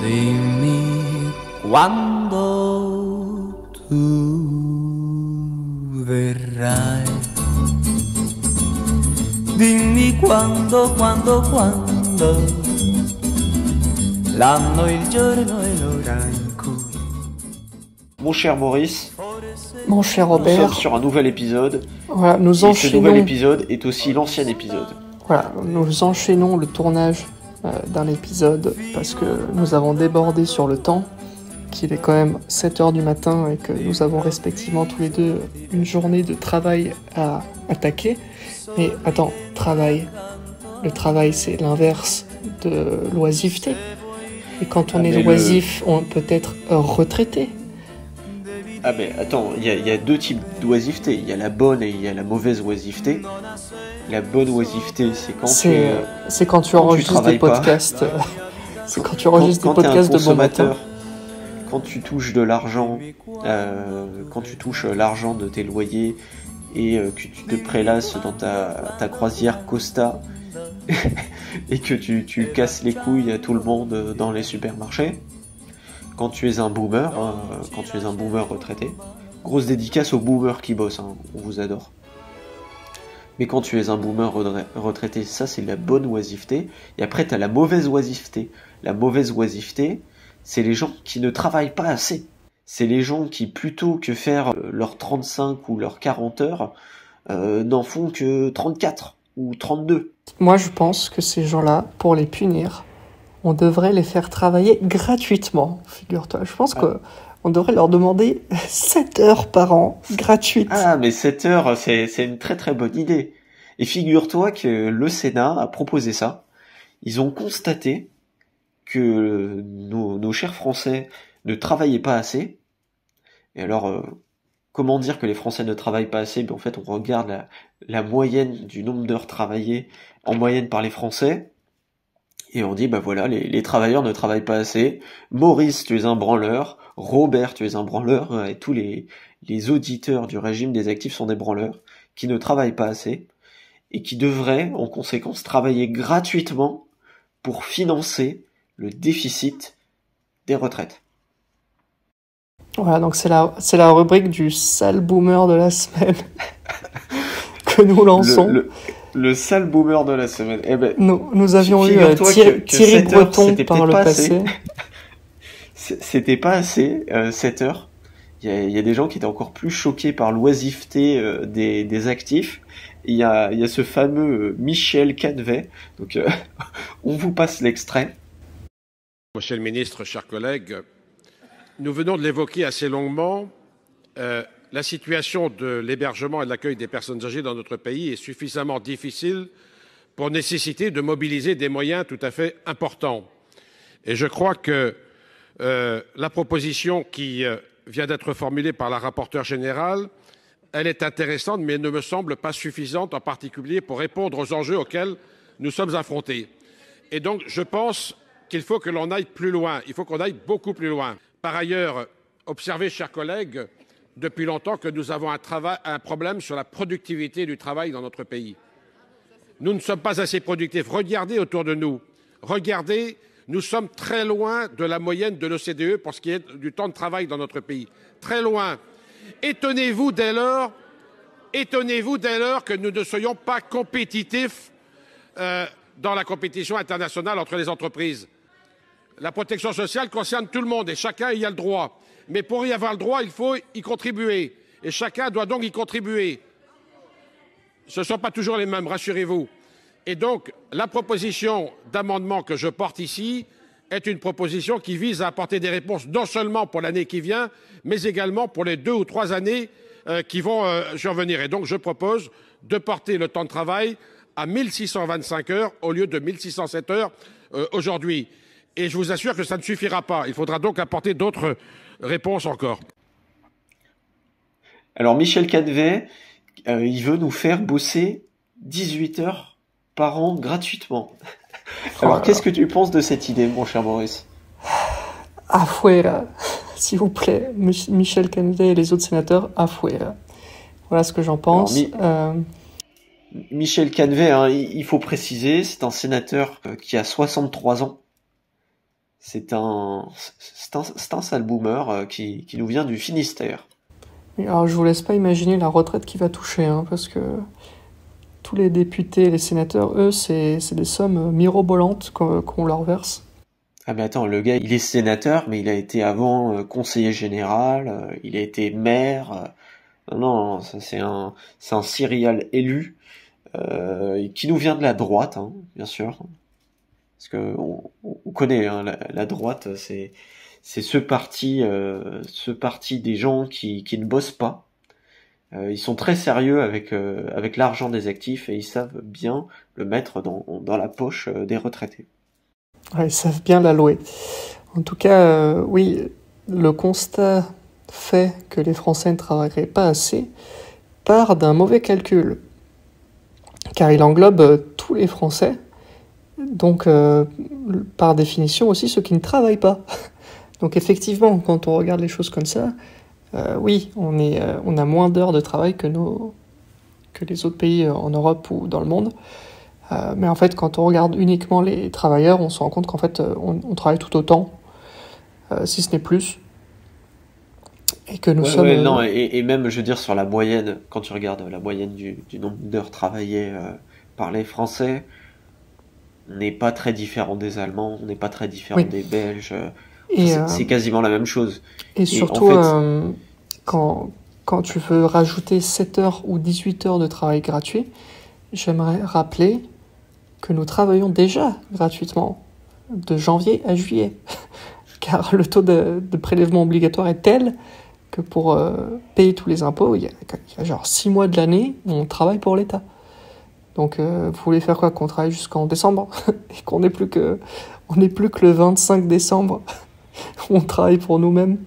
Dimmi quando tu verrai. Dimmi quando, l'anno, il giorno e l'ora in cui. Mon cher Maurice, mon cher nous Robert, sommes sur un nouvel épisode. voilà, nous Et ce nouvel enchaînons, épisode est aussi l'ancien épisode. voilà, nous enchaînons le tournage d'un épisode parce que nous avons débordé sur le temps, qu'il est quand même 7h du matin et que nous avons respectivement tous les deux une journée de travail à attaquer. Mais attends, travail. Le travail, c'est l'inverse de l'oisiveté. Et quand on est oisif, on peut être retraité. Ah mais attends, il y a deux types d'oisiveté. Il y a la bonne et il y a la mauvaise oisiveté. La bonne oisiveté, c'est quand c'est quand tu enregistres des podcasts. C'est quand tu enregistres des podcasts de bon matin. Quand tu touches de l'argent, quand tu touches l'argent de tes loyers et que tu te prélasses dans ta croisière Costa et que tu casses les couilles à tout le monde dans les supermarchés. Quand tu es un boomer, quand tu es un boomer retraité, grosse dédicace aux boomers qui bossent, hein, on vous adore. Mais quand tu es un boomer retraité, ça c'est la bonne oisiveté. Et après t'as la mauvaise oisiveté. La mauvaise oisiveté, c'est les gens qui ne travaillent pas assez. C'est les gens qui, plutôt que faire leurs 35 ou leurs 40 heures, n'en font que 34 ou 32. Moi je pense que ces qu'on pour les punir, on devrait les faire travailler gratuitement, figure-toi. Je pense qu'on devrait leur demander 7 heures par an, gratuites. Ah, mais 7 heures, c'est une très très bonne idée. Et figure-toi que le Sénat a proposé ça. Ils ont constaté que nos chers Français ne travaillaient pas assez. Et alors, comment dire que les Français ne travaillent pas assez? Ben, en fait, on regarde la moyenne du nombre d'heures travaillées en moyenne par les Français. Et on dit, bah voilà, les travailleurs ne travaillent pas assez. Maurice, tu es un branleur. Robert, tu es un branleur. Et tous les auditeurs du régime des actifs sont des branleurs qui ne travaillent pas assez et qui devraient, en conséquence, travailler gratuitement pour financer le déficit des retraites. Voilà, donc c'est la rubrique du sale boomer de la semaine que nous lançons. Le sale boomer de la semaine. Eh ben, nous avions eu Thierry Breton par le passé. C'était pas assez, 7 heures. Il y a des gens qui étaient encore plus choqués par l'oisiveté des actifs. Il y a ce fameux Michel Canvet. Donc, on vous passe l'extrait. Monsieur le ministre, chers collègues, nous venons de l'évoquer assez longuement. La situation de l'hébergement et de l'accueil des personnes âgées dans notre pays est suffisamment difficile pour nécessiter de mobiliser des moyens tout à fait importants. Et je crois que la proposition qui vient d'être formulée par la rapporteure générale, elle est intéressante, mais elle ne me semble pas suffisante, en particulier pour répondre aux enjeux auxquels nous sommes affrontés. Et donc, je pense qu'il faut que l'on aille plus loin. Il faut qu'on aille beaucoup plus loin. Par ailleurs, observez, chers collègues, depuis longtemps que nous avons un problème sur la productivité du travail dans notre pays. Nous ne sommes pas assez productifs. Regardez autour de nous. Regardez, nous sommes très loin de la moyenne de l'OCDE pour ce qui est du temps de travail dans notre pays. Très loin. Étonnez-vous dès lors que nous ne soyons pas compétitifs dans la compétition internationale entre les entreprises. La protection sociale concerne tout le monde et chacun y a le droit. Mais pour y avoir le droit, il faut y contribuer. Et chacun doit donc y contribuer. Ce ne sont pas toujours les mêmes, rassurez-vous. Et donc, la proposition d'amendement que je porte ici est une proposition qui vise à apporter des réponses non seulement pour l'année qui vient, mais également pour les 2 ou 3 années qui vont survenir. Et donc, je propose de porter le temps de travail à 1625 heures au lieu de 1607 heures aujourd'hui. Et je vous assure que ça ne suffira pas. Il faudra donc apporter d'autres réponses encore. Alors Michel Canvet, il veut nous faire bosser 18 heures par an gratuitement. Alors qu'est-ce que tu penses de cette idée, mon cher Maurice? Afuera, s'il vous plaît, Michel Canvet et les autres sénateurs, afuera. Voilà ce que j'en pense. Alors, Michel Canvet, hein, il faut préciser, c'est un sénateur qui a 63 ans. C'est un sale boomer qui nous vient du Finistère. Et alors, je vous laisse pas imaginer la retraite qu'il va toucher, hein, parce que tous les députés, les sénateurs, eux, c'est des sommes mirobolantes qu'on leur verse. Ah mais attends, le gars, il est sénateur, mais il a été avant conseiller général, il a été maire. Non, ça, c'est un serial élu qui nous vient de la droite, hein, bien sûr. Parce que on connaît hein, la droite, c'est ce parti des gens qui ne bossent pas. Ils sont très sérieux avec l'argent des actifs et ils savent bien le mettre dans la poche des retraités. Ouais, ils savent bien l'allouer. En tout cas, oui, le constat fait que les Français ne travailleraient pas assez part d'un mauvais calcul, car il englobe tous les Français, donc par définition aussi ceux qui ne travaillent pas. Donc effectivement, quand on regarde les choses comme ça, oui, on a moins d'heures de travail que les autres pays en Europe ou dans le monde. Mais en fait, quand on regarde uniquement les travailleurs, on se rend compte qu'en fait, on travaille tout autant, si ce n'est plus. Et que nous sommes... non, et même, je veux dire, sur la moyenne, quand tu regardes la moyenne du nombre d'heures travaillées par les Français, on n'est pas très différent des Allemands, on n'est pas très différent des Belges. C'est quasiment la même chose. Et surtout, en fait, quand tu veux rajouter 7 heures ou 18 heures de travail gratuit, j'aimerais rappeler que nous travaillons déjà gratuitement de janvier à juillet, car le taux de prélèvement obligatoire est tel que pour payer tous les impôts, il y a genre 6 mois de l'année où on travaille pour l'État. Donc vous voulez faire quoi, qu'on travaille jusqu'en décembre et qu'on n'est plus que le 25 décembre où on travaille pour nous-mêmes.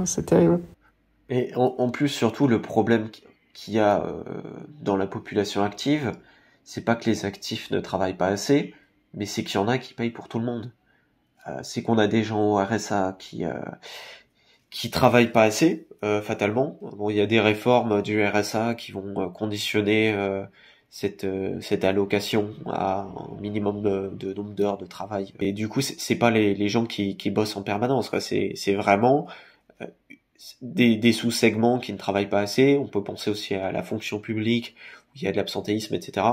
C'est terrible. Et en plus, surtout, le problème qu'il y a dans la population active, c'est pas que les actifs ne travaillent pas assez, mais c'est qu'il y en a qui payent pour tout le monde. C'est qu'on a des gens au RSA qui travaillent pas assez, fatalement. Bon, il y a des réformes du RSA qui vont conditionner cette allocation à un minimum de nombre d'heures de travail. Et du coup, c'est pas les gens qui bossent en permanence, quoi. C'est vraiment des sous-segments qui ne travaillent pas assez. On peut penser aussi à la fonction publique où il y a de l'absentéisme, etc.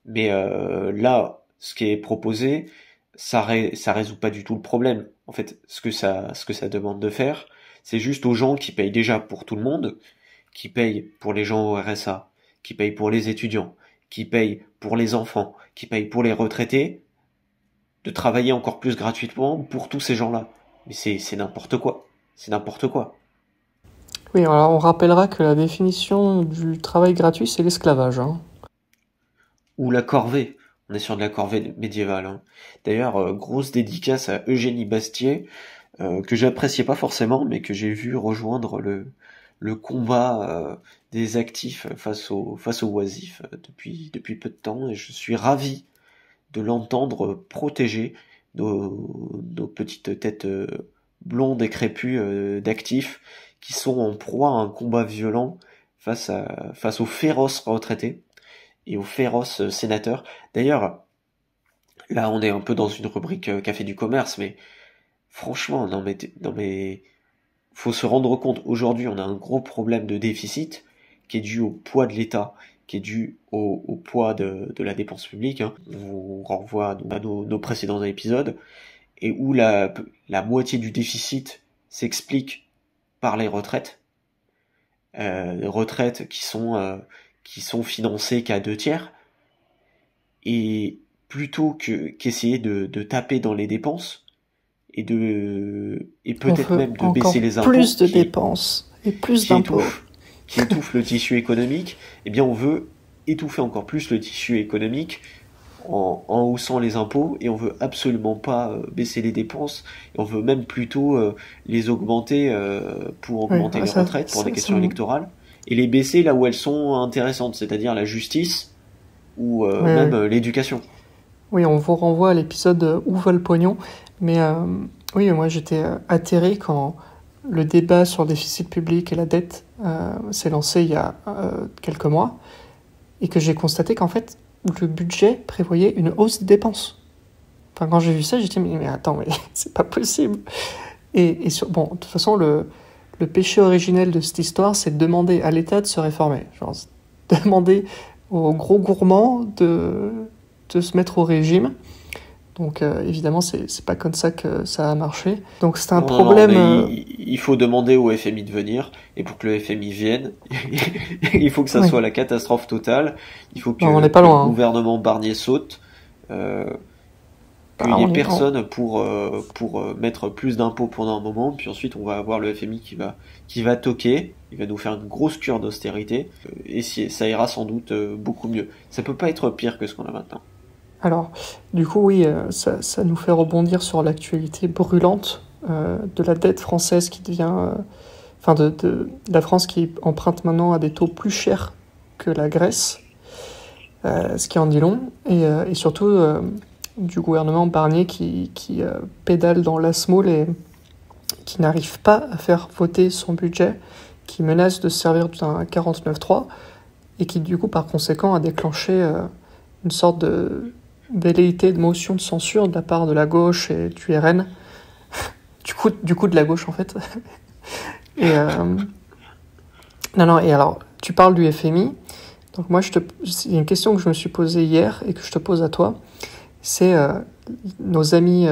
Mais là, ce qui est proposé, ça résout pas du tout le problème. En fait, ce que ça demande de faire, c'est juste aux gens qui payent déjà pour tout le monde, qui payent pour les gens au RSA, qui payent pour les étudiants, qui payent pour les enfants, qui payent pour les retraités, de travailler encore plus gratuitement pour tous ces gens-là. Mais c'est n'importe quoi. C'est n'importe quoi. Oui, alors on rappellera que la définition du travail gratuit, c'est l'esclavage. Hein. Ou la corvée. On est sur de la corvée médiévale. Hein. D'ailleurs, grosse dédicace à Eugénie Bastier, que j'appréciais pas forcément, mais que j'ai vu rejoindre le combat des actifs face aux oisifs depuis peu de temps, et je suis ravi de l'entendre protéger nos petites têtes blondes et crépues d'actifs qui sont en proie à un combat violent face aux féroces retraités et aux féroces sénateurs. D'ailleurs, là on est un peu dans une rubrique café du commerce, mais franchement, non mais faut se rendre compte, aujourd'hui on a un gros problème de déficit qui est dû au poids de l'État, qui est dû au poids de la dépense publique. Hein. On vous renvoie à nos précédents épisodes, et où la moitié du déficit s'explique par les retraites. Retraites qui sont financées qu'à 2/3. Et plutôt qu'essayer de taper dans les dépenses, et peut-être même de baisser les impôts, plus de dépenses et plus d'impôts, qui étouffe le tissu économique, eh bien on veut étouffer encore plus le tissu économique en haussant les impôts, et on veut absolument pas baisser les dépenses, et on veut même plutôt les augmenter pour augmenter les retraites, pour des questions électorales, et les baisser là où elles sont intéressantes, c'est-à-dire la justice ou même l'éducation. Oui, on vous renvoie à l'épisode Où va le pognon, mais oui, moi j'étais atterré quand le débat sur le déficit public et la dette s'est lancé il y a quelques mois, et que j'ai constaté qu'en fait, le budget prévoyait une hausse des dépenses. Enfin, quand j'ai vu ça, j'ai dit, mais attends, mais c'est pas possible. Bon, de toute façon, le péché originel de cette histoire, c'est de demander à l'État de se réformer. Genre, demander aux gros gourmands de se mettre au régime. Donc, évidemment, c'est pas comme ça que ça a marché. Donc, c'est un problème... Non, mais il faut demander au FMI de venir, et pour que le FMI vienne, il faut que ça soit la catastrophe totale. Il faut que, non, on n'est pas que loin, le gouvernement Barnier saute. Qu'il n'y ait personne pour mettre plus d'impôts pendant un moment, puis ensuite on va avoir le FMI qui va toquer, il va nous faire une grosse cure d'austérité, et ça ira sans doute beaucoup mieux. Ça peut pas être pire que ce qu'on a maintenant. Alors, du coup, oui, ça nous fait rebondir sur l'actualité brûlante de la dette française qui devient... de la France qui emprunte maintenant à des taux plus chers que la Grèce, ce qui en dit long, et surtout... du gouvernement Barnier qui pédale dans l'asmoule et qui n'arrive pas à faire voter son budget, qui menace de se servir d'un 49.3 et qui du coup par conséquent a déclenché une sorte de velléité de motion de censure de la part de la gauche et du RN, du coup de la gauche en fait. Et non, et alors tu parles du FMI, donc moi c'est une question que je me suis posée hier et que je te pose à toi. C'est nos amis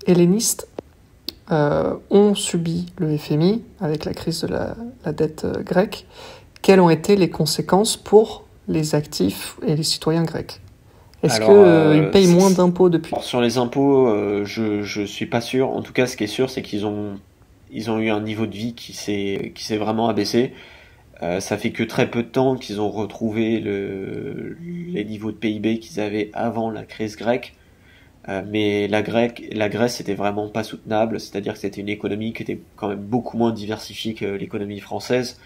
hellénistes ont subi le FMI avec la crise de la dette grecque. Quelles ont été les conséquences pour les actifs et les citoyens grecs? Est-ce qu'ils payent moins d'impôts depuis? Sur les impôts, je suis pas sûr. En tout cas, ce qui est sûr, c'est qu'ils ont eu un niveau de vie qui s'est vraiment abaissé. Ça fait que très peu de temps qu'ils ont retrouvé les niveaux de PIB qu'ils avaient avant la crise grecque. Mais la Grèce c'était vraiment pas soutenable, c'est-à-dire que c'était une économie qui était quand même beaucoup moins diversifiée que l'économie française.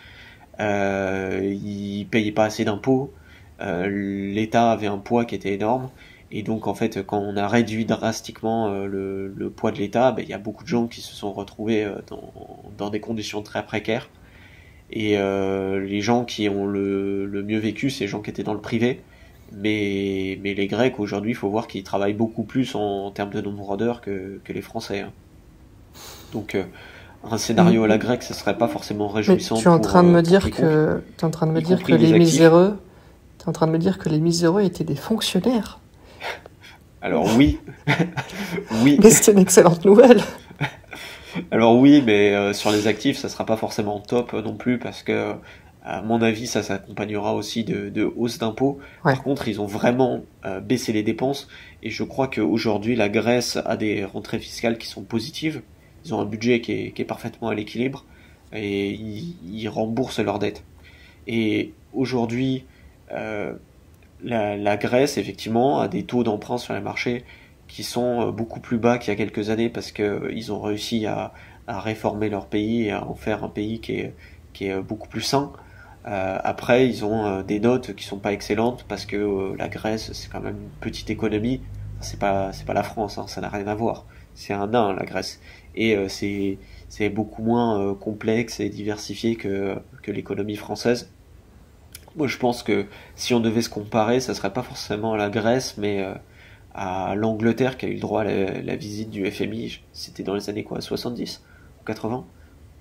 Ils payaient pas assez d'impôts, l'État avait un poids qui était énorme, et donc en fait quand on a réduit drastiquement le poids de l'État, il y a beaucoup de gens qui se sont retrouvés dans des conditions très précaires. Et les gens qui ont le mieux vécu, c'est les gens qui étaient dans le privé. Mais les Grecs, aujourd'hui, il faut voir qu'ils travaillent beaucoup plus en termes de nombre d'heures que les Français. Hein. Donc, un scénario à la grecque, ce serait pas forcément réjouissant. Mais tu es en train de me dire que les miséreux, tu es en train de me dire que les miséreux étaient des fonctionnaires. Alors oui, oui. Mais c'est une excellente nouvelle. Alors oui, mais sur les actifs, ça sera pas forcément top non plus parce que, à mon avis, ça s'accompagnera aussi de hausses d'impôts. Ouais. Par contre, ils ont vraiment baissé les dépenses et je crois qu'aujourd'hui, la Grèce a des rentrées fiscales qui sont positives. Ils ont un budget qui est parfaitement à l'équilibre et ils remboursent leurs dettes. Et aujourd'hui, la Grèce, effectivement, a des taux d'emprunt sur les marchés qui sont beaucoup plus bas qu'il y a quelques années parce que ils ont réussi à réformer leur pays et à en faire un pays qui est beaucoup plus sain. Après, ils ont des notes qui sont pas excellentes parce que la Grèce, c'est quand même une petite économie. C'est pas la France, hein, ça n'a rien à voir. C'est un nain, la Grèce. Et c'est beaucoup moins complexe et diversifié que l'économie française. Moi, je pense que si on devait se comparer, ça serait pas forcément la Grèce, mais à l'Angleterre qui a eu le droit à la visite du FMI. C'était dans les années 70 ou 80.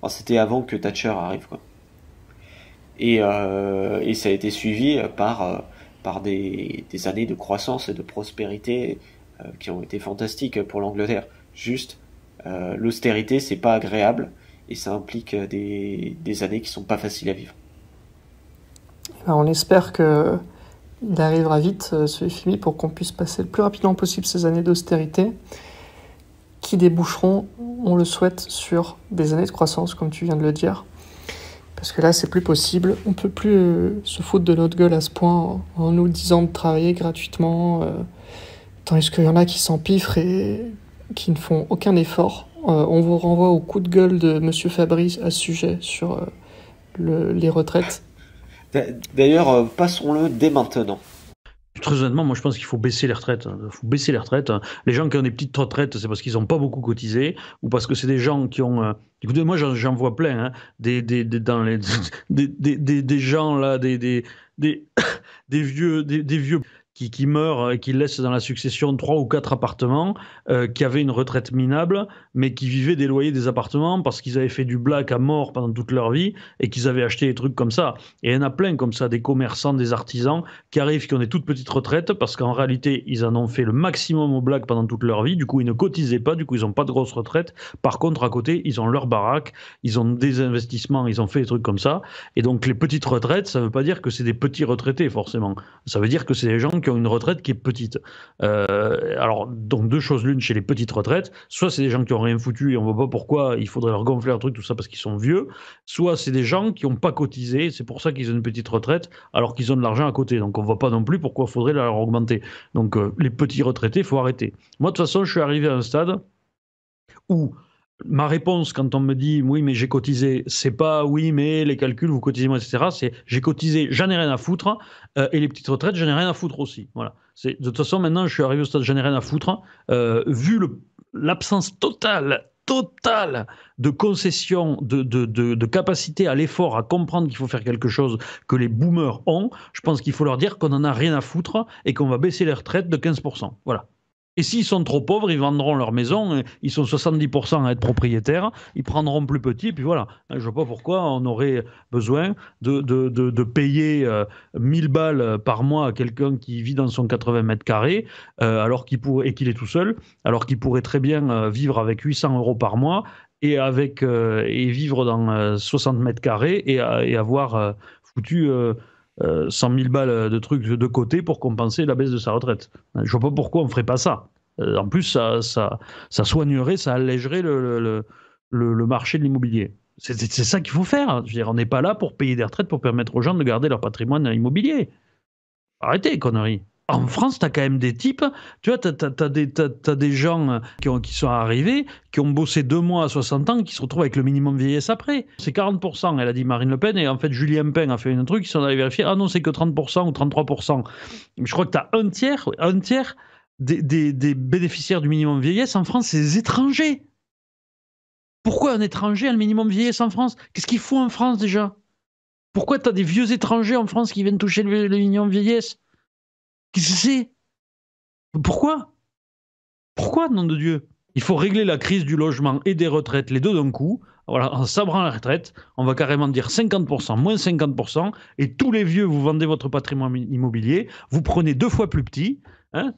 Enfin, c'était avant que Thatcher arrive, quoi. Et ça a été suivi par des années de croissance et de prospérité qui ont été fantastiques pour l'Angleterre. Juste, l'austérité, c'est pas agréable et ça implique des années qui sont pas faciles à vivre. Alors, on espère que il arrivera vite, ce FMI, pour qu'on puisse passer le plus rapidement possible ces années d'austérité qui déboucheront, on le souhaite, sur des années de croissance, comme tu viens de le dire. Parce que là, c'est plus possible. On peut plus se foutre de notre gueule à ce point en nous disant de travailler gratuitement, tandis qu'il y en a qui s'empiffrent et qui ne font aucun effort. On vous renvoie au coup de gueule de Monsieur Fabrice à ce sujet sur les retraites. D'ailleurs, passons-le dès maintenant. Très honnêtement, moi je pense qu'il faut baisser les retraites. Il faut baisser les retraites. Les gens qui ont des petites retraites, c'est parce qu'ils n'ont pas beaucoup cotisé ou parce que c'est des gens qui ont. Écoutez, moi j'en vois plein, hein, des gens là, des vieux qui meurt et qui laisse dans la succession 3 ou 4 appartements, qui avaient une retraite minable, mais qui vivaient des loyers des appartements parce qu'ils avaient fait du black à mort pendant toute leur vie et qu'ils avaient acheté des trucs comme ça. Et il y en a plein comme ça, des commerçants, des artisans qui arrivent, qui ont des toutes petites retraites parce qu'en réalité, ils en ont fait le maximum au black pendant toute leur vie. Du coup, ils ne cotisaient pas, du coup, ils n'ont pas de grosse retraite. Par contre, à côté, ils ont leur baraque, ils ont des investissements, ils ont fait des trucs comme ça. Et donc, les petites retraites, ça ne veut pas dire que c'est des petits retraités, forcément. Ça veut dire que c'est des gens qui ont une retraite qui est petite. Alors, donc, deux choses l'une chez les petites retraites. Soit c'est des gens qui n'ont rien foutu et on ne voit pas pourquoi il faudrait leur gonfler un truc, tout ça, parce qu'ils sont vieux. Soit c'est des gens qui n'ont pas cotisé, c'est pour ça qu'ils ont une petite retraite, alors qu'ils ont de l'argent à côté. Donc, on ne voit pas non plus pourquoi il faudrait leur augmenter. Donc, les petits retraités, il faut arrêter. Moi, de toute façon, je suis arrivé à un stade où ma réponse, quand on me dit oui, mais j'ai cotisé, c'est pas oui, mais les calculs, vous cotisez moins, etc. C'est j'ai cotisé, j'en ai rien à foutre, et les petites retraites, j'en ai rien à foutre aussi. Voilà. De toute façon, maintenant, je suis arrivé au stade, j'en ai rien à foutre, vu l'absence totale de concession, de capacité à l'effort, à comprendre qu'il faut faire quelque chose que les boomers ont. Je pense qu'il faut leur dire qu'on n'en a rien à foutre et qu'on va baisser les retraites de 15%. Voilà. Et s'ils sont trop pauvres, ils vendront leur maison, ils sont 70% à être propriétaires, ils prendront plus petit, et puis voilà. Je ne vois pas pourquoi on aurait besoin de payer 1000 balles par mois à quelqu'un qui vit dans son 80 mètres carrés, et qu'il est tout seul, alors qu'il pourrait très bien vivre avec 800 euros par mois et vivre dans 60 mètres carrés et avoir foutu 100 000 balles de trucs de côté pour compenser la baisse de sa retraite. Je ne vois pas pourquoi on ne ferait pas ça. En plus, ça soignerait, ça allégerait le marché de l'immobilier. C'est ça qu'il faut faire. Je veux dire, on n'est pas là pour payer des retraites pour permettre aux gens de garder leur patrimoine immobilier. Arrêtez les conneries. En France, tu as quand même des types, tu vois, t'as des gens qui sont arrivés, qui ont bossé 2 mois à 60 ans, qui se retrouvent avec le minimum vieillesse après. C'est 40%, elle a dit Marine Le Pen, et en fait, Julien Pain a fait un truc, ils sont allés vérifier, ah non, c'est que 30% ou 33%. Je crois que tu as un tiers des bénéficiaires du minimum vieillesse en France, c'est des étrangers. Pourquoi un étranger a le minimum vieillesse en France? Qu'est-ce qu'il faut en France déjà? Pourquoi tu as des vieux étrangers en France qui viennent toucher le minimum vieillesse? Qu'est-ce que c'est? Pourquoi? Pourquoi, nom de Dieu? Il faut régler la crise du logement et des retraites, les deux d'un coup. Voilà, en sabrant la retraite, on va carrément dire 50%, moins 50%, et tous les vieux, vous vendez votre patrimoine immobilier, vous prenez 2 fois plus petit, hein,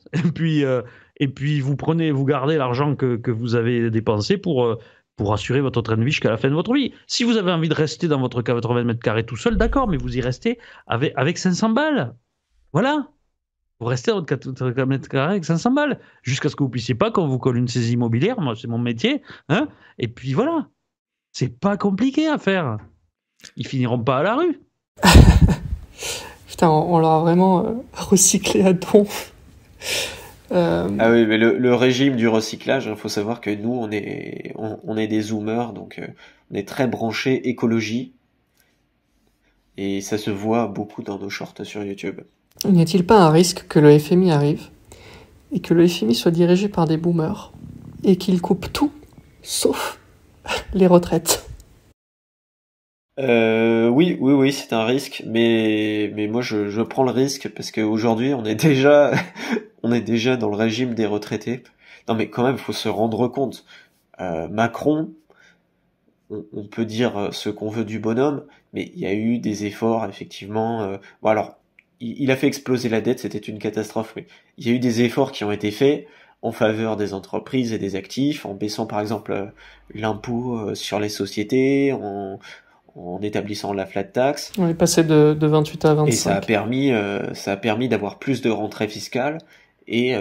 et puis vous gardez l'argent que vous avez dépensé pour assurer votre train de vie jusqu'à la fin de votre vie. Si vous avez envie de rester dans votre 80 mètres carrés tout seul, d'accord, mais vous y restez avec 500 balles. Voilà. Vous restez à votre 80 mètres carrés avec 500 balles, jusqu'à ce que vous puissiez pas, quand on vous colle une saisie immobilière, moi c'est mon métier, hein, et puis voilà. C'est pas compliqué à faire. Ils finiront pas à la rue. Putain, on leur a vraiment recyclé à donf. Ah oui, mais le régime du recyclage, il faut savoir que nous, on est des zoomers, donc on est très branchés écologie, et ça se voit beaucoup dans nos shorts sur YouTube. N'y a-t-il pas un risque que le FMI arrive, et que le FMI soit dirigé par des boomers, et qu'il coupe tout, sauf les retraites? Oui, c'est un risque, mais moi je prends le risque parce qu'aujourd'hui on est déjà dans le régime des retraités. Non mais quand même, faut se rendre compte. Macron, on peut dire ce qu'on veut du bonhomme, mais il y a eu des efforts effectivement. Bon alors, il a fait exploser la dette, c'était une catastrophe, mais il y a eu des efforts qui ont été faits en faveur des entreprises et des actifs, en baissant par exemple l'impôt sur les sociétés, en établissant la flat tax. On est passé de 28 à 25. Et ça a permis d'avoir plus de rentrées fiscales, et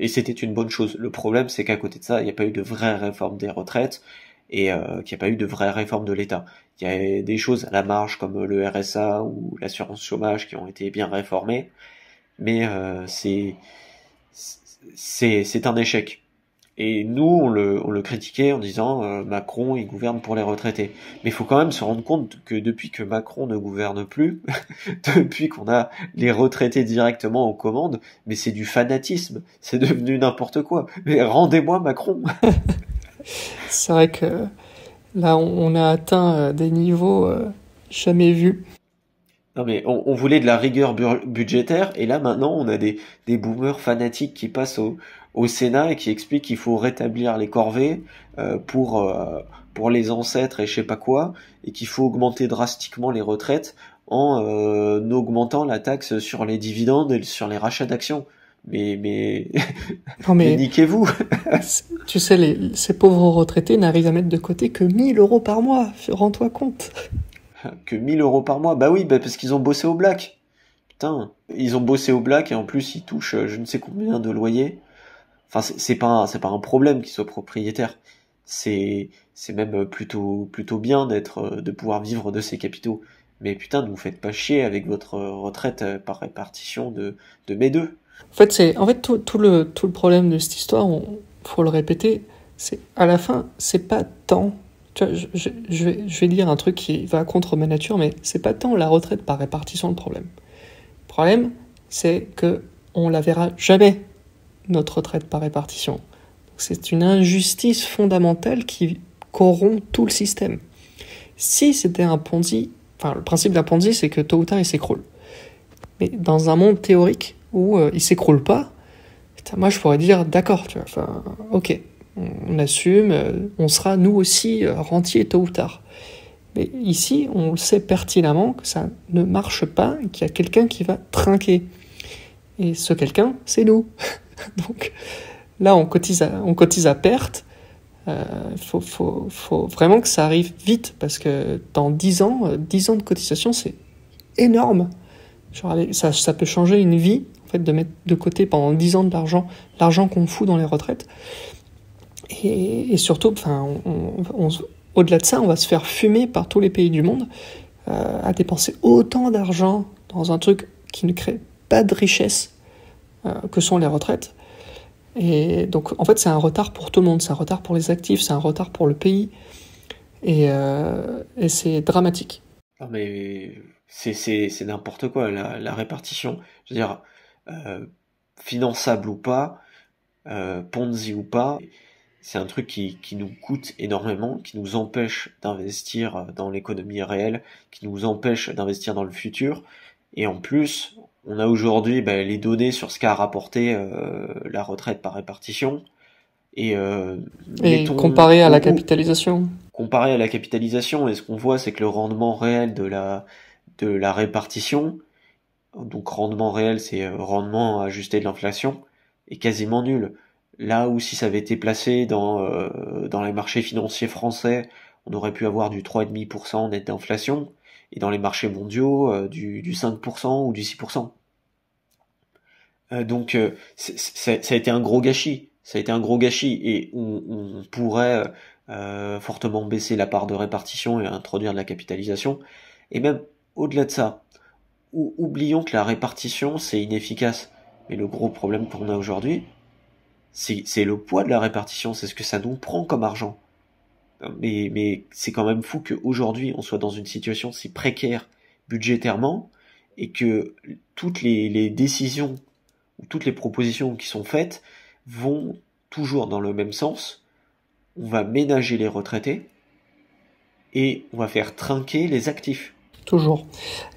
c'était une bonne chose. Le problème, c'est qu'à côté de ça, il n'y a pas eu de vraie réforme des retraites, et qu'il n'y a pas eu de vraie réforme de l'État. Il y a des choses à la marge comme le RSA ou l'assurance chômage qui ont été bien réformées, mais c'est un échec. Et nous, on le critiquait en disant Macron, il gouverne pour les retraités. Mais il faut quand même se rendre compte que depuis que Macron ne gouverne plus, depuis qu'on a les retraités directement aux commandes, mais c'est du fanatisme, c'est devenu n'importe quoi. Mais rendez-moi Macron. C'est vrai que là, on a atteint des niveaux jamais vus. Non mais on voulait de la rigueur budgétaire et là maintenant on a des boomers fanatiques qui passent au Sénat et qui expliquent qu'il faut rétablir les corvées pour les ancêtres et je sais pas quoi et qu'il faut augmenter drastiquement les retraites en augmentant la taxe sur les dividendes et sur les rachats d'actions. Mais Non, mais mais niquez-vous. tu sais, ces pauvres retraités n'arrivent à mettre de côté que 1 000 € par mois. Rends-toi compte. Que 1 000 € par mois. Bah oui, bah parce qu'ils ont bossé au black. Putain, ils ont bossé au black et en plus ils touchent je ne sais combien de loyers. Enfin, c'est pas un problème qu'ils soient propriétaires. C'est même plutôt bien de pouvoir vivre de ces capitaux. Mais putain, ne vous faites pas chier avec votre retraite par répartition de mes deux. En fait tout le problème de cette histoire, faut le répéter, c'est à la fin, c'est pas tant. Tu vois, je vais dire un truc qui va contre ma nature, mais c'est pas tant la retraite par répartition le problème. Le problème, c'est que on la verra jamais, notre retraite par répartition. Donc, c'est une injustice fondamentale qui corrompt tout le système. Si c'était un Ponzi, enfin le principe d'un Ponzi, c'est que tôt ou tard il s'écroule. Mais dans un monde théorique où il s'écroule pas, putain, moi je pourrais dire d'accord, tu vois, enfin ok, on assume, on sera nous aussi rentiers tôt ou tard. Mais ici, on le sait pertinemment que ça ne marche pas, et qu'il y a quelqu'un qui va trinquer. Et ce quelqu'un, c'est nous. Donc là, on cotise à perte. Faut vraiment que ça arrive vite, parce que dans 10 ans de cotisation, c'est énorme. Genre, ça peut changer une vie, en fait, de mettre de côté pendant 10 ans de l'argent qu'on fout dans les retraites. Et surtout, enfin, au-delà de ça, on va se faire fumer par tous les pays du monde à dépenser autant d'argent dans un truc qui ne crée pas de richesse que sont les retraites. Et donc, en fait, c'est un retard pour tout le monde. C'est un retard pour les actifs, c'est un retard pour le pays. Et c'est dramatique. Non mais c'est n'importe quoi la répartition. Je veux dire, finançable ou pas, Ponzi ou pas, c'est un truc qui nous coûte énormément, qui nous empêche d'investir dans l'économie réelle, qui nous empêche d'investir dans le futur. Et en plus, on a aujourd'hui les données sur ce qu'a rapporté la retraite par répartition. Et comparé à la capitalisation. Comparé à la capitalisation, et ce qu'on voit, c'est que le rendement réel de la répartition, donc rendement réel, c'est rendement ajusté de l'inflation, est quasiment nul. Là où si ça avait été placé dans les marchés financiers français, on aurait pu avoir du 3,5% net d'inflation, et dans les marchés mondiaux, du 5% ou du 6%. Donc ça a été un gros gâchis. Ça a été un gros gâchis, et on pourrait fortement baisser la part de répartition et introduire de la capitalisation. Et même au-delà de ça, oublions que la répartition, c'est inefficace. Mais le gros problème qu'on a aujourd'hui, c'est le poids de la répartition, c'est ce que ça nous prend comme argent. Mais c'est quand même fou qu'aujourd'hui, on soit dans une situation si précaire budgétairement, et que toutes les décisions ou toutes les propositions qui sont faites vont toujours dans le même sens. On va ménager les retraités et on va faire trinquer les actifs. Toujours.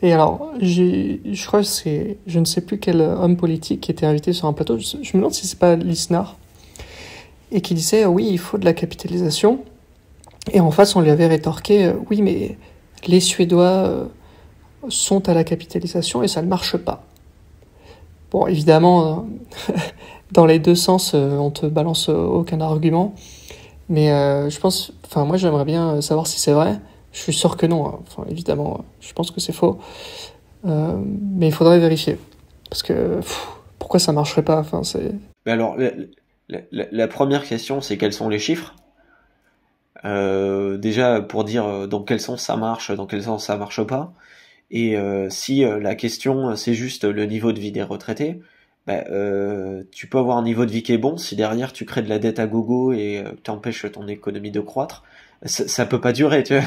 Et alors, je crois que je ne sais plus quel homme politique qui était invité sur un plateau, je me demande si c'est pas Lisnard, et qui disait oui, il faut de la capitalisation. Et en face, on lui avait rétorqué oui, mais les Suédois sont à la capitalisation et ça ne marche pas. Bon, évidemment, dans les deux sens, on te balance aucun argument. Mais je pense, enfin, moi, j'aimerais bien savoir si c'est vrai. Je suis sûr que non. Enfin, évidemment, je pense que c'est faux. Mais il faudrait vérifier. Parce que pourquoi ça marcherait pas? Enfin, c'est. Mais alors, la première question, c'est quels sont les chiffres? Déjà, pour dire dans quel sens ça marche, dans quel sens ça marche pas. Et si la question c'est juste le niveau de vie des retraités, tu peux avoir un niveau de vie qui est bon si derrière tu crées de la dette à gogo et t'empêches ton économie de croître. Ça peut pas durer, tu vois.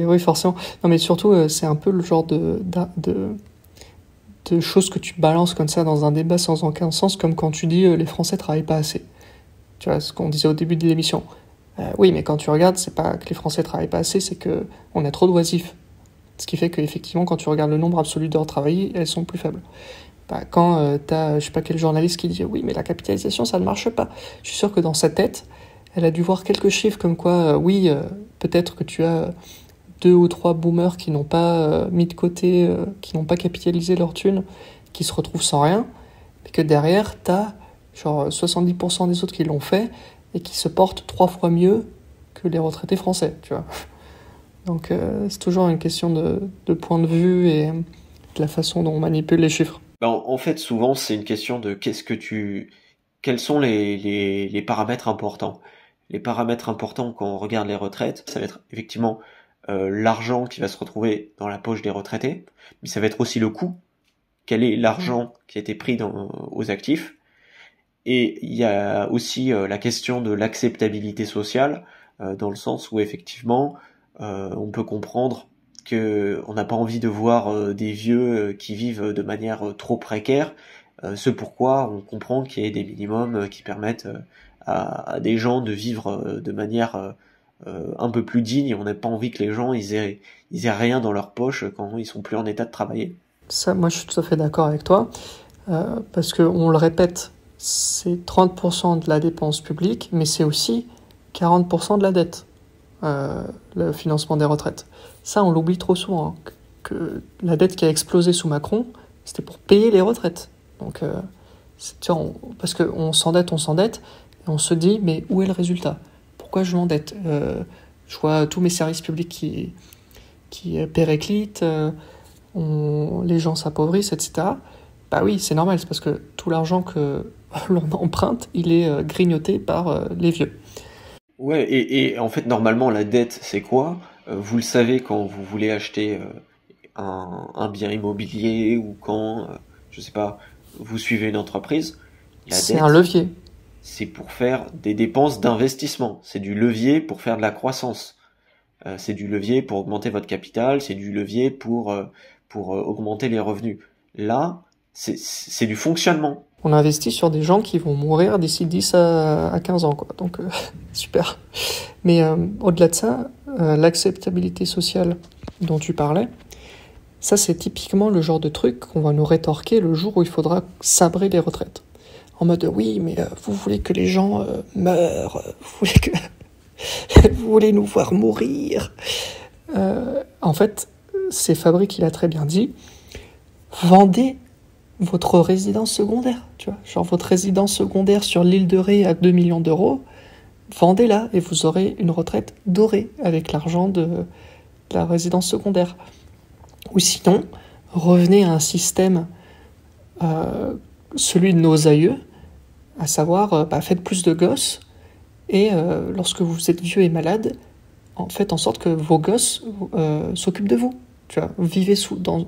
Oui, forcément. Non, mais surtout, c'est un peu le genre de choses que tu balances comme ça dans un débat sans aucun sens, comme quand tu dis les Français travaillent pas assez. Tu vois, ce qu'on disait au début de l'émission. Oui, mais quand tu regardes, c'est pas que les Français travaillent pas assez, c'est que on a trop d'oisifs. Ce qui fait qu'effectivement, quand tu regardes le nombre absolu d'heures travaillées, elles sont plus faibles. Quand t'as, je sais pas quel journaliste qui dit « Oui, mais la capitalisation, ça ne marche pas », je suis sûr que dans sa tête, elle a dû voir quelques chiffres comme quoi, peut-être que tu as 2 ou 3 boomers qui n'ont pas mis de côté, qui n'ont pas capitalisé leur thune, qui se retrouvent sans rien, mais que derrière, t'as genre 70% des autres qui l'ont fait et qui se portent 3 fois mieux que les retraités français, tu vois. Donc c'est toujours une question de point de vue et de la façon dont on manipule les chiffres. En fait, souvent, c'est une question de quels sont les paramètres importants. Les paramètres importants quand on regarde les retraites, ça va être effectivement l'argent qui va se retrouver dans la poche des retraités, mais ça va être aussi le coût. Quel est l'argent qui a été pris aux actifs? Et il y a aussi la question de l'acceptabilité sociale, dans le sens où effectivement, on peut comprendre qu'on n'a pas envie de voir des vieux qui vivent de manière trop précaire, ce pourquoi on comprend qu'il y ait des minimums qui permettent à des gens de vivre de manière un peu plus digne, et on n'a pas envie que les gens ils aient rien dans leur poche quand ils sont plus en état de travailler. Ça, moi je suis tout à fait d'accord avec toi, parce qu'on le répète, c'est 30% de la dépense publique, mais c'est aussi 40% de la dette, le financement des retraites. Ça, on l'oublie trop souvent, hein, que la dette qui a explosé sous Macron, c'était pour payer les retraites. Donc, parce qu'on s'endette, et on se dit, mais où est le résultat? Pourquoi je m'endette? Je vois tous mes services publics qui périclitent, les gens s'appauvrissent, etc. Bah oui, c'est normal, c'est parce que tout l'argent que l'on emprunte, il est grignoté par les vieux. Ouais, et en fait, normalement, la dette, c'est quoi? Vous le savez quand vous voulez acheter un bien immobilier ou quand, je sais pas, vous suivez une entreprise. C'est un levier. C'est pour faire des dépenses d'investissement. C'est du levier pour faire de la croissance. C'est du levier pour augmenter votre capital. C'est du levier pour augmenter les revenus. Là, c'est du fonctionnement. On investit sur des gens qui vont mourir d'ici 10 à 15 ans, quoi. Donc, super. Mais au-delà de ça, l'acceptabilité sociale dont tu parlais, ça, c'est typiquement le genre de truc qu'on va nous rétorquer le jour où il faudra sabrer les retraites. En mode, oui, mais vous voulez que les gens meurent, vous voulez nous voir mourir. En fait, c'est Fabry qui l'a très bien dit, vendez votre résidence secondaire, tu vois. Genre votre résidence secondaire sur l'île de Ré à 2 millions d'euros, vendez-la et vous aurez une retraite dorée avec l'argent de la résidence secondaire. Ou sinon, revenez à un système, celui de nos aïeux, à savoir, faites plus de gosses et lorsque vous êtes vieux et malade, faites en sorte que vos gosses s'occupent de vous. Tu vois, vivez dans...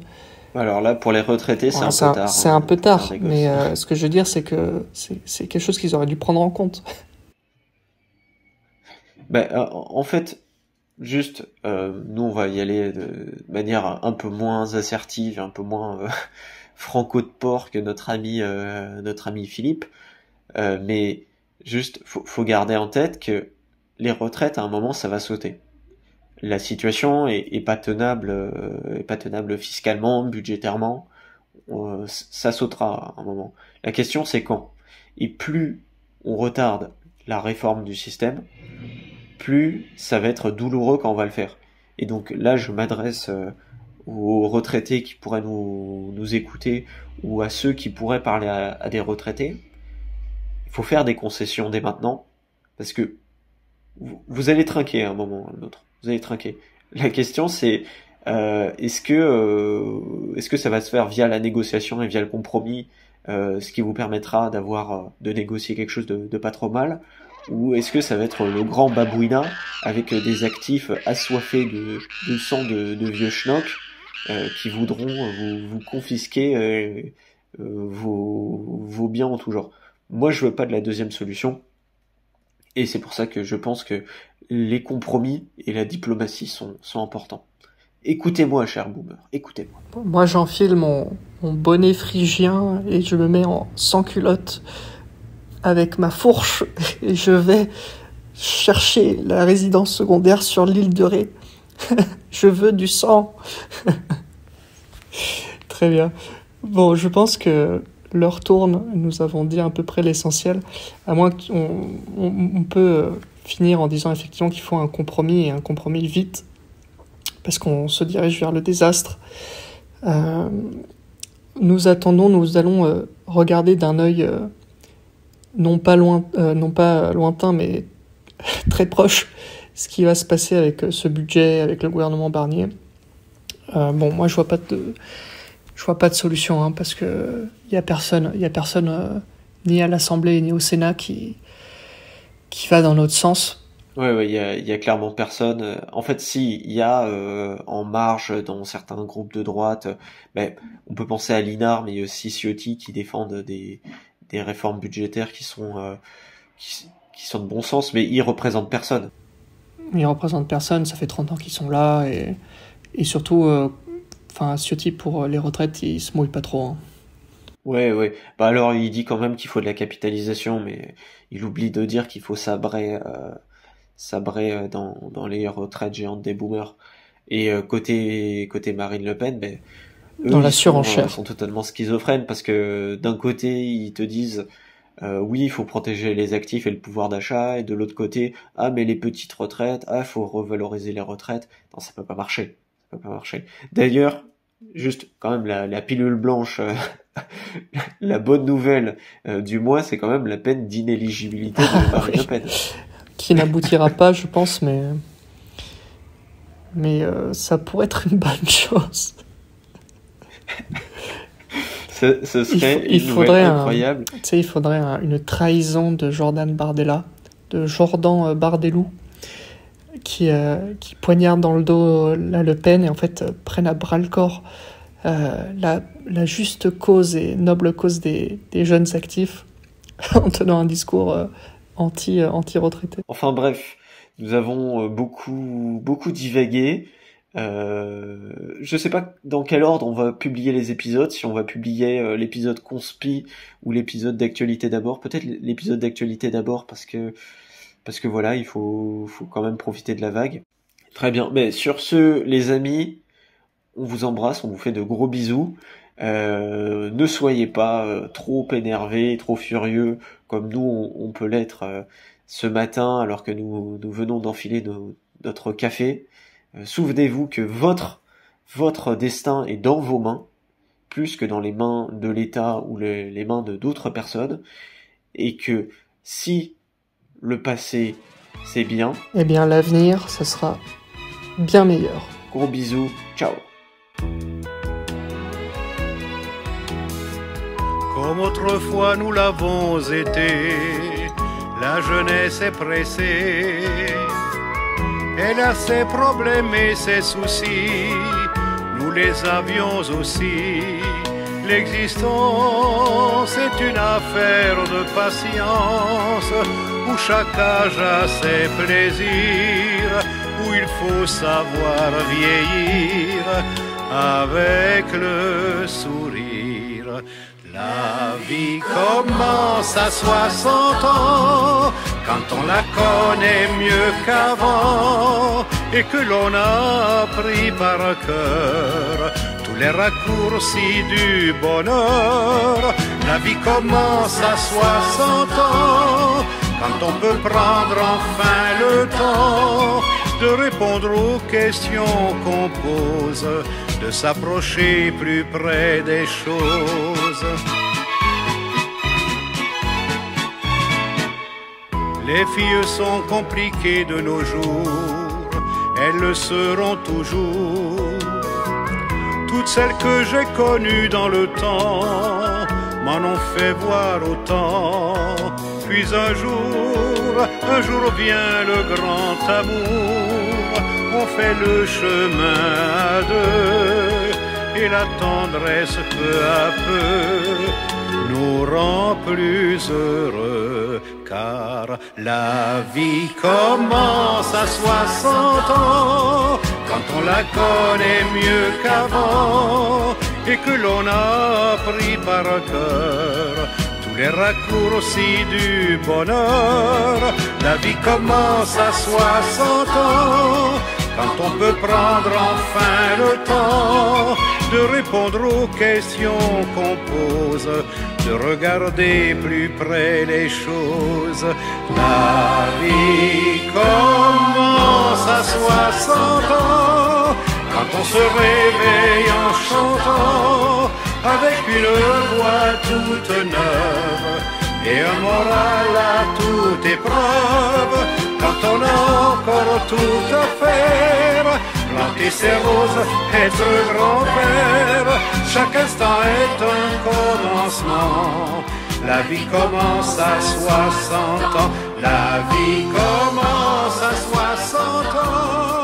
Alors là, pour les retraités, c'est un peu tard. C'est un peu tard, mais ce que je veux dire, c'est que c'est quelque chose qu'ils auraient dû prendre en compte. En fait, juste, nous, on va y aller de manière un peu moins assertive, un peu moins franco de porc que notre ami Philippe. Mais juste, faut garder en tête que les retraites, à un moment, ça va sauter. La situation est pas tenable fiscalement, budgétairement. Ça sautera à un moment. La question, c'est quand. Et plus on retarde la réforme du système, plus ça va être douloureux quand on va le faire. Et donc là, je m'adresse aux retraités qui pourraient nous écouter, ou à ceux qui pourraient parler à des retraités. Il faut faire des concessions dès maintenant, parce que vous allez trinquer à un moment ou à un autre. Vous allez trinquer. La question, c'est est-ce que ça va se faire via la négociation et via le compromis, ce qui vous permettra de négocier quelque chose de pas trop mal, ou est-ce que ça va être le grand babouina avec des actifs assoiffés de sang de vieux schnocks qui voudront vous confisquer vos biens en tout genre. Moi, je veux pas de la deuxième solution, et c'est pour ça que je pense que les compromis et la diplomatie sont importants. Écoutez-moi, cher boomer, écoutez-moi. Moi, j'enfile mon bonnet phrygien et je me mets en sans culotte avec ma fourche et je vais chercher la résidence secondaire sur l'île de Ré. Je veux du sang. Très bien. Bon, je pense que l'heure tourne. Nous avons dit à peu près l'essentiel. À moins qu'on peut finir en disant effectivement qu'il faut un compromis, et un compromis vite, parce qu'on se dirige vers le désastre. Nous allons regarder d'un œil non pas lointain, mais très proche, ce qui va se passer avec ce budget, avec le gouvernement Barnier. Bon, moi je vois pas de solution, hein, parce que il y a personne ni à l'Assemblée ni au Sénat qui va dans notre sens. Ouais, il y a clairement personne. En fait, si, il y a en marge dans certains groupes de droite, on peut penser à Linard, mais il y a aussi Ciotti qui défendent des réformes budgétaires qui sont de bon sens, mais ils représentent personne. Ils représentent personne, ça fait 30 ans qu'ils sont là, et surtout, Ciotti pour les retraites, il se mouille pas trop. Hein. Ouais. Alors, il dit quand même qu'il faut de la capitalisation, mais il oublie de dire qu'il faut sabrer dans les retraites géantes des boomers. Et côté Marine Le Pen, eux, dans la surenchère, sont totalement schizophrènes, parce que d'un côté ils te disent oui, il faut protéger les actifs et le pouvoir d'achat, et de l'autre côté, mais les petites retraites, il faut revaloriser les retraites. Non, ça peut pas marcher. D'ailleurs, juste quand même la pilule blanche, la bonne nouvelle du mois, c'est quand même la peine d'inéligibilité de Marine Le Pen. Qui n'aboutira pas, je pense, mais ça pourrait être une bonne chose. Ce serait une nouvelle incroyable. Il faudrait une trahison de Jordan Bardella, de Jordan Bardellou, qui poignarde dans le dos la Le Pen et en fait prenne à bras le corps la juste cause et noble cause des jeunes actifs en tenant un discours anti-retraité. Enfin bref, nous avons beaucoup divagué. Je sais pas dans quel ordre on va publier les épisodes, si on va publier l'épisode conspi ou l'épisode d'actualité d'abord. Peut-être l'épisode d'actualité d'abord parce que voilà, il faut quand même profiter de la vague. Très bien, mais sur ce, les amis, on vous embrasse, on vous fait de gros bisous. Ne soyez pas trop énervés, trop furieux comme nous on peut l'être ce matin alors que nous venons d'enfiler notre café. Souvenez-vous que votre destin est dans vos mains, plus que dans les mains de l'État ou les mains de d'autres personnes, et que si le passé c'est bien, eh bien l'avenir ce sera bien meilleur. Gros bisous, ciao. Comme autrefois nous l'avons été, la jeunesse est pressée. Elle a ses problèmes et ses soucis, nous les avions aussi. L'existence est une affaire de patience, où chaque âge a ses plaisirs, où il faut savoir vieillir avec le sourire. La vie commence à 60 ans, quand on la connaît mieux qu'avant, et que l'on a appris par cœur tous les raccourcis du bonheur. La vie commence à 60 ans, quand on peut prendre enfin le temps de répondre aux questions qu'on pose, de s'approcher plus près des choses. Les filles sont compliquées de nos jours, elles le seront toujours. Toutes celles que j'ai connues dans le temps m'en ont fait voir autant. Puis un jour vient le grand amour, on fait le chemin à deux, et la tendresse peu à peu nous rend plus heureux. Car la vie commence à 60 ans, quand on la connaît mieux qu'avant, et que l'on a appris par cœur tous les raccourcis du bonheur. La vie commence à 60 ans, quand on peut prendre enfin le temps de répondre aux questions qu'on pose, de regarder plus près les choses. La vie commence à 60 ans, quand on se réveille en chantant, avec une voix toute neuve et un moral à toute épreuve. Quand on a encore tout à faire, planter ses roses, être grand-père, chaque instant est un commencement. La vie commence à 60 ans, la vie commence à 60 ans.